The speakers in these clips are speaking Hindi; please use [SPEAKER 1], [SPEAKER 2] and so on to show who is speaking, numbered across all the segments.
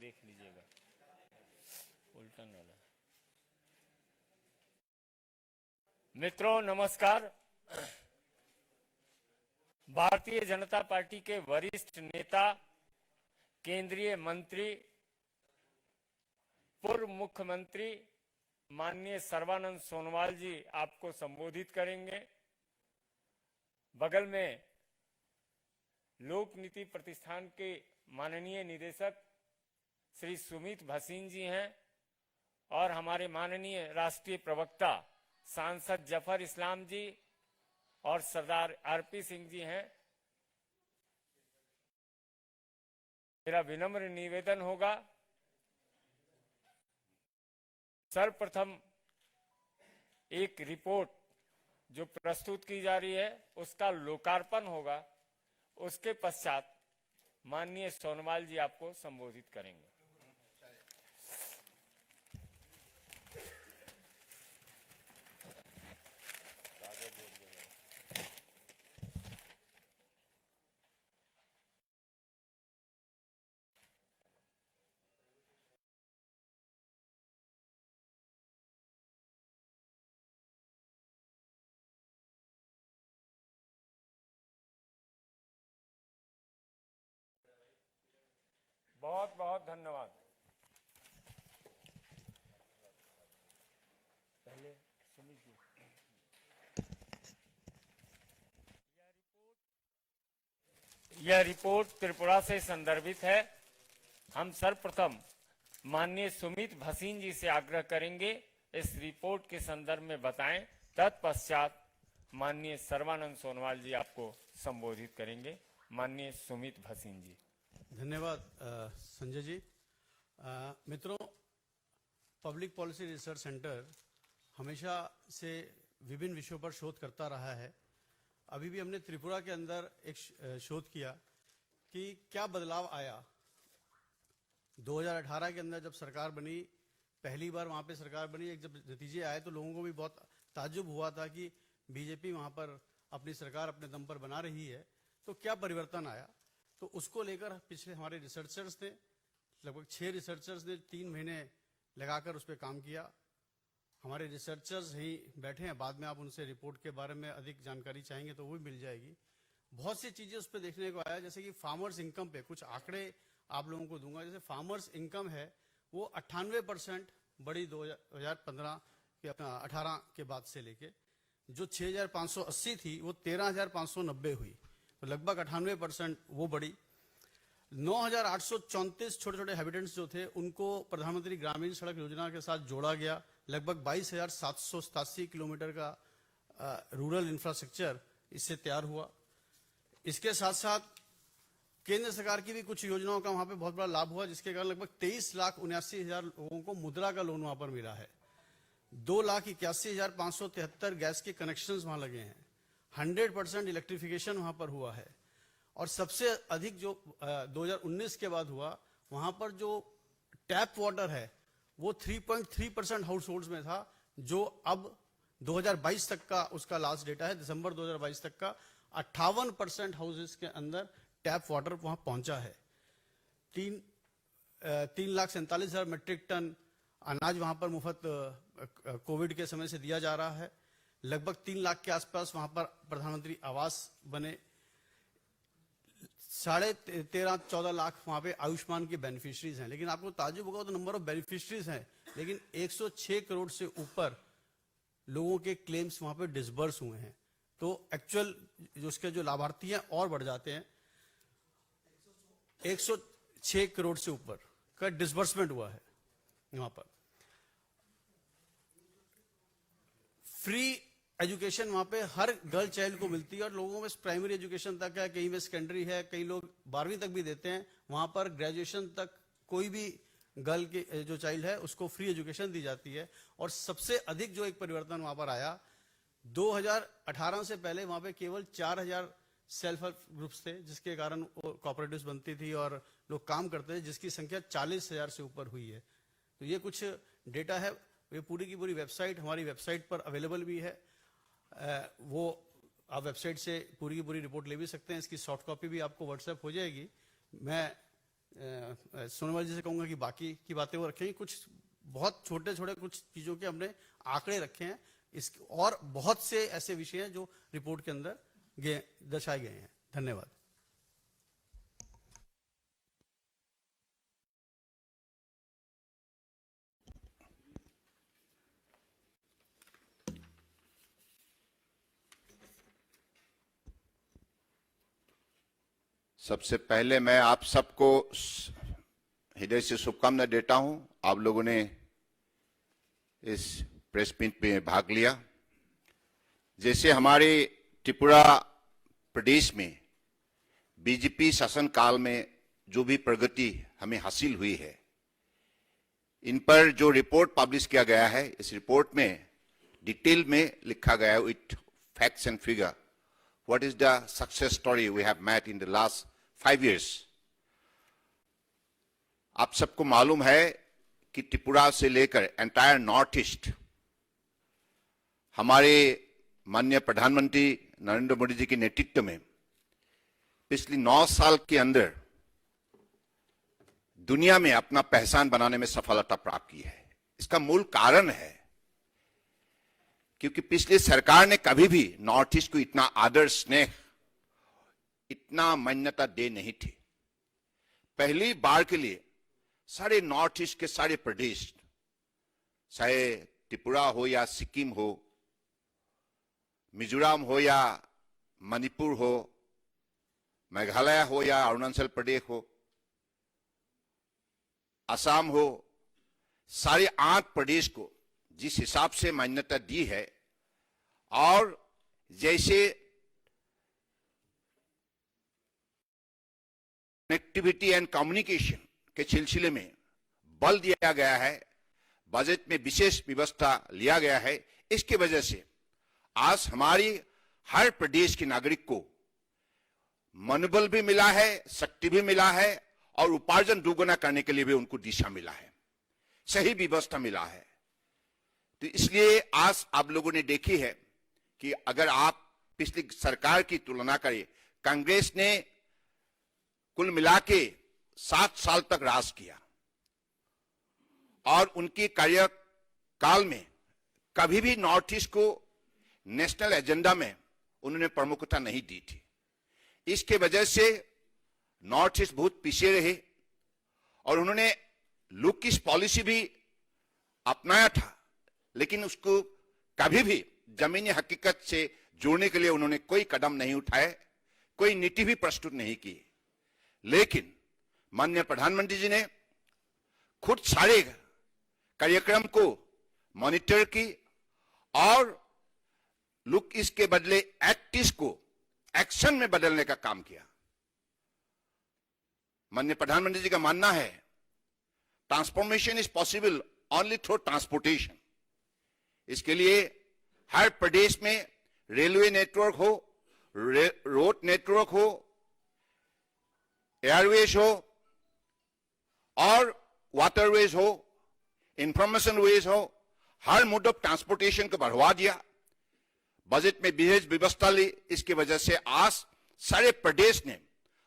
[SPEAKER 1] देख लीजिएगा, उल्टन वाला। मित्रों नमस्कार। भारतीय जनता पार्टी के वरिष्ठ नेता, केंद्रीय मंत्री, पूर्व मुख्यमंत्री माननीय सर्बानंद सोनोवाल जी आपको संबोधित करेंगे। बगल में लोक नीति प्रतिष्ठान के माननीय निदेशक श्री सुमित भसीन जी हैं और हमारे माननीय राष्ट्रीय प्रवक्ता सांसद जफर इस्लाम जी और सरदार आरपी सिंह जी हैं। मेरा विनम्र निवेदन होगा, सर्वप्रथम एक रिपोर्ट जो प्रस्तुत की जा रही है उसका लोकार्पण होगा। उसके पश्चात माननीय सोनोवाल जी आपको संबोधित करेंगे। बहुत बहुत धन्यवाद। पहले सुमित जी। यह रिपोर्ट त्रिपुरा से संदर्भित है। हम सर्वप्रथम माननीय सुमित भसीन जी से आग्रह करेंगे इस रिपोर्ट के संदर्भ में बताएं। तत्पश्चात माननीय सर्बानंद सोनोवाल जी आपको संबोधित करेंगे। माननीय सुमित भसीन जी।
[SPEAKER 2] धन्यवाद संजय जी। मित्रों, पब्लिक पॉलिसी रिसर्च सेंटर हमेशा से विभिन्न विषयों पर शोध करता रहा है। अभी भी हमने त्रिपुरा के अंदर एक शोध किया कि क्या बदलाव आया 2018 के अंदर जब सरकार बनी, पहली बार वहां पे सरकार बनी। एक जब नतीजे आए तो लोगों को भी बहुत ताज्जुब हुआ था कि बीजेपी वहां पर अपनी सरकार अपने दम पर बना रही है, तो क्या परिवर्तन आया। तो उसको लेकर पिछले हमारे रिसर्चर्स ने, लगभग 6 रिसर्चर्स ने 3 महीने लगाकर उस पर काम किया। हमारे रिसर्चर्स ही बैठे हैं, बाद में आप उनसे रिपोर्ट के बारे में अधिक जानकारी चाहेंगे तो वो भी मिल जाएगी। बहुत सी चीजें उस पर देखने को आया, जैसे कि फार्मर्स इनकम पे कुछ आंकड़े आप लोगों को दूंगा। जैसे फार्मर्स इनकम है वो 98% बढ़ी 2015 के 18 के बाद से लेके, जो 6580 थी वो 13590 हुई, तो लगभग 98% वो बढ़ी। 9834 छोटे छोटे हैबिटेंट्स जो थे उनको प्रधानमंत्री ग्रामीण सड़क योजना के साथ जोड़ा गया। लगभग 22,787 किलोमीटर का रूरल इंफ्रास्ट्रक्चर इससे तैयार हुआ। इसके साथ साथ केंद्र सरकार की भी कुछ योजनाओं का वहां पे बहुत बड़ा लाभ हुआ, जिसके कारण लगभग 23,79,000 लोगों को मुद्रा का लोन वहां पर मिला है। 2,81,573 गैस के कनेक्शंस वहां लगे हैं। 100% इलेक्ट्रिफिकेशन वहां पर हुआ है। और सबसे अधिक जो 2019 के बाद हुआ, वहां पर जो टैप वाटर है वो 3.3% हाउस होल्ड्स में था, जो अब 2022 तक का उसका लास्ट डेटा है, दिसंबर 2022 तक का 58% हाउसेस के अंदर टैप वाटर वहां पहुंचा है। 3,47,000 मीट्रिक टन अनाज वहां पर मुफ्त कोविड के समय से दिया जा रहा है। लगभग 3 लाख के आसपास वहां पर प्रधानमंत्री आवास बने। 13.5-14 लाख वहां पे आयुष्मान के बेनिफिशरीज हैं। लेकिन आपको ताज्जुब होगा तो नंबर ऑफ बेनिफिशरीज हैं, लेकिन 106 करोड़ से ऊपर लोगों के क्लेम्स वहां पे डिसबर्स हुए हैं। तो एक्चुअल उसके जो लाभार्थी हैं और बढ़ जाते हैं। 106 करोड़ से ऊपर का डिसबर्समेंट हुआ है वहां पर। फ्री एजुकेशन वहां पे हर गर्ल चाइल्ड को मिलती है, और लोगों में प्राइमरी एजुकेशन तक है, कहीं में सेकेंडरी है, कई लोग 12वीं तक भी देते हैं। वहां पर ग्रेजुएशन तक कोई भी गर्ल की जो चाइल्ड है उसको फ्री एजुकेशन दी जाती है। और सबसे अधिक जो एक परिवर्तन वहां पर आया, 2018 से पहले वहां पे केवल 4000 सेल्फ हेल्प ग्रुप्स थे, जिसके कारण कोऑपरेटिव्स बनती थी और लोग काम करते थे, जिसकी संख्या 40,000 से ऊपर हुई है। तो ये कुछ डेटा है, ये पूरी की पूरी वेबसाइट हमारी वेबसाइट पर अवेलेबल भी है। वो आप वेबसाइट से पूरी की पूरी रिपोर्ट ले भी सकते हैं। इसकी सॉफ्ट कॉपी भी आपको व्हाट्सएप हो जाएगी। मैं सोनोवाल जी से कहूंगा कि बाकी की बातें वो रखेंगे, कुछ बहुत छोटे छोटे कुछ चीजों के हमने आंकड़े रखे हैं, इस और बहुत से ऐसे विषय हैं जो रिपोर्ट के अंदर दर्शाए गए हैं। धन्यवाद।
[SPEAKER 3] सबसे पहले मैं आप सबको हृदय से शुभकामना देता हूं। आप लोगों ने इस प्रेस मीट में भाग लिया। जैसे हमारे त्रिपुरा प्रदेश में बीजेपी शासन काल में जो भी प्रगति हमें हासिल हुई है, इन पर जो रिपोर्ट पब्लिश किया गया है, इस रिपोर्ट में डिटेल में लिखा गया है with facts and figure what is the success story we have met in the last 5 years. आप सबको मालूम है कि त्रिपुरा से लेकर एंटायर नॉर्थ ईस्ट हमारे माननीय प्रधानमंत्री नरेंद्र मोदी जी के नेतृत्व में पिछले 9 साल के अंदर दुनिया में अपना पहचान बनाने में सफलता प्राप्त की है। इसका मूल कारण है क्योंकि पिछली सरकार ने कभी भी नॉर्थ ईस्ट को इतना आदर स्नेह, इतना मान्यता दे नहीं थी। पहली बार के लिए सारे नॉर्थ ईस्ट के सारे प्रदेश, चाहे त्रिपुरा हो या सिक्किम हो, मिजोरम हो या मणिपुर हो, मेघालय हो या अरुणाचल प्रदेश हो, असम हो, सारे 8 प्रदेश को जिस हिसाब से मान्यता दी है और जैसे कनेक्टिविटी एंड कम्युनिकेशन के सिलसिले में बल दिया गया है, बजट में विशेष व्यवस्था लिया गया है, इसकी वजह से आज हमारी हर प्रदेश के नागरिक को मनोबल भी मिला है, शक्ति भी मिला है और उपार्जन दोगुना करने के लिए भी उनको दिशा मिला है, सही व्यवस्था मिला है। तो इसलिए आज आप लोगों ने देखी है कि अगर आप पिछली सरकार की तुलना करें, कांग्रेस ने कुल मिला के 7 साल तक राज किया और उनकी कार्यकाल में कभी भी नॉर्थ ईस्ट को नेशनल एजेंडा में उन्होंने प्रमुखता नहीं दी थी। इसके वजह से नॉर्थ ईस्ट बहुत पीछे रहे और उन्होंने लुक ईस्ट पॉलिसी भी अपनाया था, लेकिन उसको कभी भी जमीनी हकीकत से जोड़ने के लिए उन्होंने कोई कदम नहीं उठाए, कोई नीति भी प्रस्तुत नहीं की। लेकिन माननीय प्रधानमंत्री जी ने खुद सारे कार्यक्रम को मॉनिटर की और लुक ईस्ट के बदले एक्ट ईस्ट को एक्शन में बदलने का काम किया। माननीय प्रधानमंत्री जी का मानना है transformation is possible only through transportation. इसके लिए हर प्रदेश में रेलवे नेटवर्क हो, रोड नेटवर्क हो, एयरवेज हो और वाटरवेज हो, इंफॉर्मेशन वेज हो, हर मोड ऑफ ट्रांसपोर्टेशन को बढ़वा दिया। बजट में विशेष व्यवस्था ली। इसकी वजह से आज सारे प्रदेश ने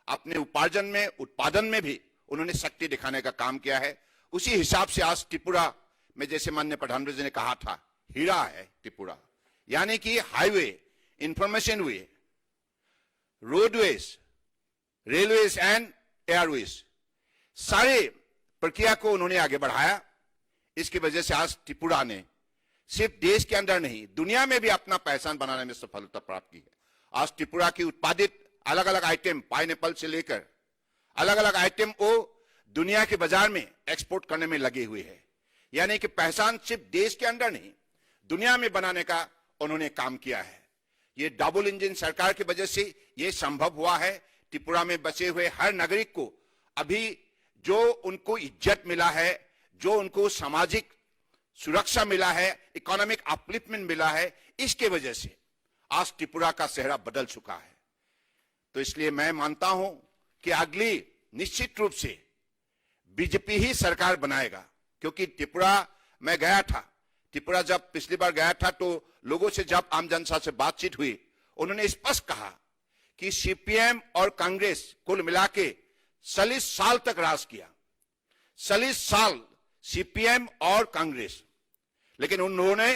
[SPEAKER 3] अपने उपार्जन में, उत्पादन में भी उन्होंने शक्ति दिखाने का काम किया है। उसी हिसाब से आज त्रिपुरा में, जैसे माननीय प्रधानमंत्री जी ने कहा था, हीरा है त्रिपुरा, यानी कि highway, information way, roadways, railways and Airways, सारे प्रक्रिया को उन्होंने आगे बढ़ाया। इसकी वजह से आज त्रिपुरा ने सिर्फ देश के अंदर नहीं, दुनिया में भी अपना पहचान बनाने में सफलता प्राप्त की है। आज त्रिपुरा की उत्पादित अलग अलग आइटम, पाइनएप्पल से लेकर अलग अलग आइटम को दुनिया के बाजार में एक्सपोर्ट करने में लगे हुए हैं। यानी कि पहचान सिर्फ देश के अंदर नहीं, दुनिया में बनाने का उन्होंने काम किया है। ये डबल इंजन सरकार की वजह से ये संभव हुआ है। त्रिपुरा में बचे हुए हर नागरिक को अभी जो उनको इज्जत मिला है, जो उनको सामाजिक सुरक्षा मिला है, इकोनॉमिक अपलिफ्टमेंट मिला है, इसके वजह से आज त्रिपुरा का चेहरा बदल चुका है। तो इसलिए मैं मानता हूं कि अगली निश्चित रूप से बीजेपी ही सरकार बनाएगा, क्योंकि त्रिपुरा में गया था। त्रिपुरा जब पिछली बार गया था तो लोगों से जब आम जनता से बातचीत हुई, उन्होंने स्पष्ट कहा कि सीपीएम और कांग्रेस कुल मिला के 40 साल तक राज किया, 40 साल सीपीएम और कांग्रेस, लेकिन उन्होंने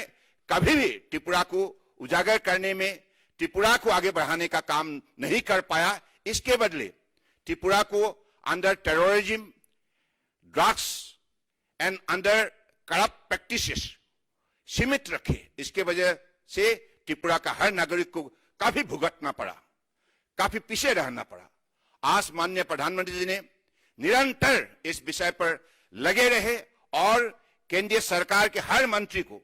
[SPEAKER 3] कभी भी त्रिपुरा को उजागर करने में, त्रिपुरा को आगे बढ़ाने का काम नहीं कर पाया। इसके बदले त्रिपुरा को under terrorism, drugs and under corrupt practices सीमित रखे। इसके वजह से त्रिपुरा का हर नागरिक को काफी भुगतना पड़ा, काफी पीछे रहना पड़ा। आज माननीय प्रधानमंत्री जी ने निरंतर इस विषय पर लगे रहे और केंद्रीय सरकार के हर मंत्री को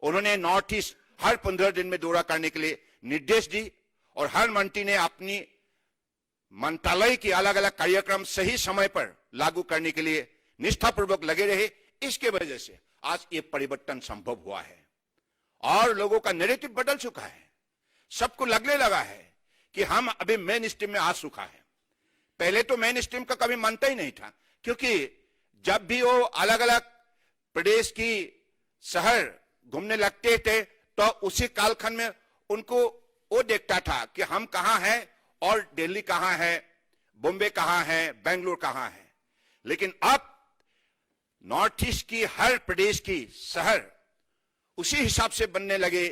[SPEAKER 3] उन्होंने नॉर्थ ईस्ट हर 15 दिन में दौरा करने के लिए निर्देश दी और हर मंत्री ने अपनी मंत्रालय के अलग अलग कार्यक्रम सही समय पर लागू करने के लिए निष्ठापूर्वक लगे रहे। इसके वजह से आज ये परिवर्तन संभव हुआ है और लोगों का नैरेटिव बदल चुका है। सबको लगने लगा है कि हम अभी मेन स्ट्रीम में आ चुका है। पहले तो मेन स्ट्रीम का कभी मानता ही नहीं था, क्योंकि जब भी वो अलग अलग प्रदेश की शहर घूमने लगते थे तो उसी कालखंड में उनको वो देखता था कि हम कहां हैं और दिल्ली कहां है, बॉम्बे कहां है, बेंगलुरु कहां है। लेकिन अब नॉर्थ ईस्ट की हर प्रदेश की शहर उसी हिसाब से बनने लगे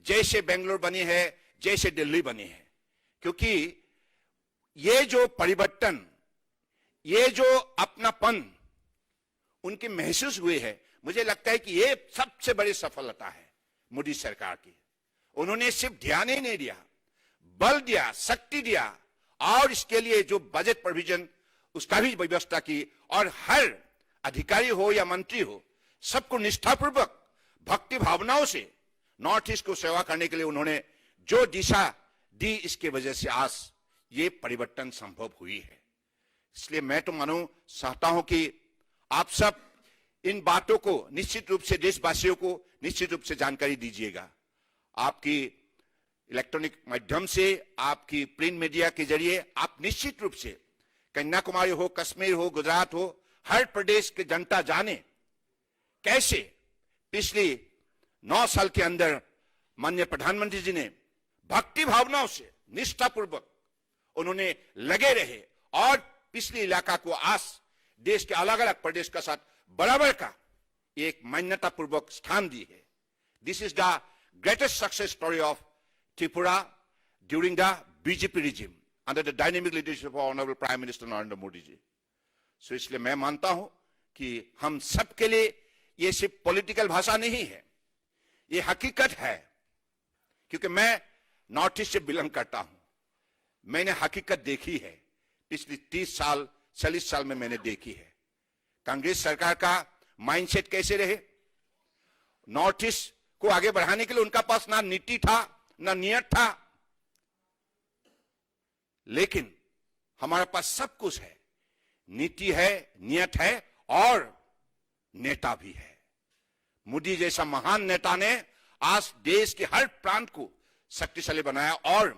[SPEAKER 3] जैसे बेंगलुरु बनी है, जैसे दिल्ली बनी है। क्योंकि ये जो परिवर्तन, ये जो अपनापन उनके महसूस हुए है, मुझे लगता है कि ये सबसे बड़ी सफलता है मोदी सरकार की। उन्होंने सिर्फ ध्यान ही नहीं दिया, बल दिया, शक्ति दिया और इसके लिए जो बजट प्रोविजन उसका भी व्यवस्था की और हर अधिकारी हो या मंत्री हो सबको निष्ठापूर्वक भक्ति भावनाओं से नॉर्थ ईस्ट को सेवा करने के लिए उन्होंने जो दिशा दी, इसके वजह से आज ये परिवर्तन संभव हुई है। इसलिए मैं तो मानो चाहता हूं कि आप सब इन बातों को निश्चित रूप से देशवासियों को निश्चित रूप से जानकारी दीजिएगा। आपकी इलेक्ट्रॉनिक माध्यम से, आपकी प्रिंट मीडिया के जरिए आप निश्चित रूप से कन्याकुमारी हो, कश्मीर हो, गुजरात हो, हर प्रदेश की जनता जाने कैसे पिछले 9 साल के अंदर माननीय प्रधानमंत्री जी ने भक्ति भावनाओं से निष्ठापूर्वक उन्होंने लगे रहे और पिछले इलाका को आज देश के अलग अलग प्रदेश के साथ बराबर का एक मान्यता पूर्वक स्थान दी है। This is the greatest success story of Tripura during the BJP regime under the dynamic leadership of Honorable Prime Minister Narendra Modi जी। सो इसलिए मैं मानता हूं कि हम सबके लिए ये सिर्फ पॉलिटिकल भाषा नहीं है, ये हकीकत है। क्योंकि मैं नॉर्थ ईस्ट से बिलोंग करता हूं, मैंने हकीकत देखी है, पिछले 30 साल 40 साल में मैंने देखी है। कांग्रेस सरकार का माइंडसेट कैसे रहे, नॉर्थ ईस्ट को आगे बढ़ाने के लिए उनका पास ना नीति था ना नियत था, लेकिन हमारे पास सब कुछ है, नीति है, नियत है और नेता भी है। मोदी जैसा महान नेता ने आज देश के हर प्रांत को शक्तिशाली बनाया और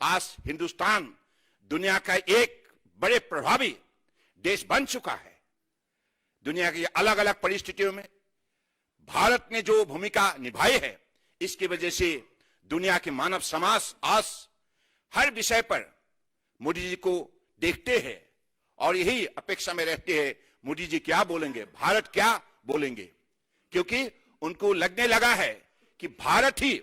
[SPEAKER 3] आज हिंदुस्तान दुनिया का एक बड़े प्रभावी देश बन चुका है। दुनिया की अलग अलग परिस्थितियों में भारत ने जो भूमिका निभाई है, इसकी वजह से दुनिया के मानव समाज आज हर विषय पर मोदी जी को देखते हैं और यही अपेक्षा में रहते हैं मोदी जी क्या बोलेंगे, भारत क्या बोलेंगे। क्योंकि उनको लगने लगा है कि भारत ही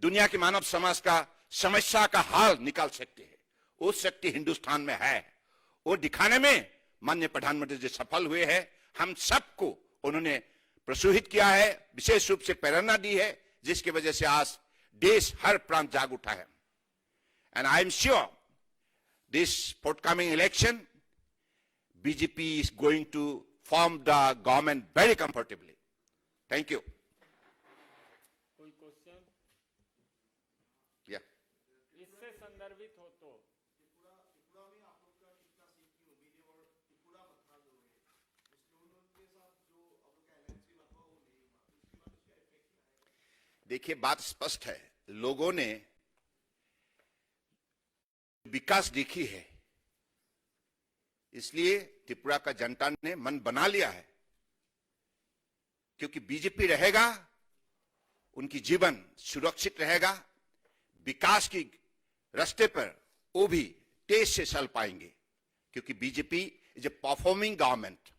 [SPEAKER 3] दुनिया के मानव समाज का समस्या का हाल निकाल सकते हैं। वो शक्ति हिंदुस्तान में है, वो दिखाने में माननीय प्रधानमंत्री जी सफल हुए हैं। हम सबको उन्होंने प्रोत्साहित किया है, विशेष रूप से प्रेरणा दी है, जिसकी वजह से आज देश हर प्रांत जाग उठा है। And I am sure this forthcoming election BJP is going to form the government very comfortably. Thank you.
[SPEAKER 1] कोई क्वेश्चन
[SPEAKER 3] Yeah.
[SPEAKER 1] इससे संदर्भित हो तो
[SPEAKER 3] देखिए, बात स्पष्ट है, लोगों ने विकास देखी है, इसलिए त्रिपुरा का जनता ने मन बना लिया है। क्योंकि बीजेपी रहेगा, उनकी जीवन सुरक्षित रहेगा, विकास की रास्ते पर वो भी तेज से चल पाएंगे। क्योंकि BJP is a performing government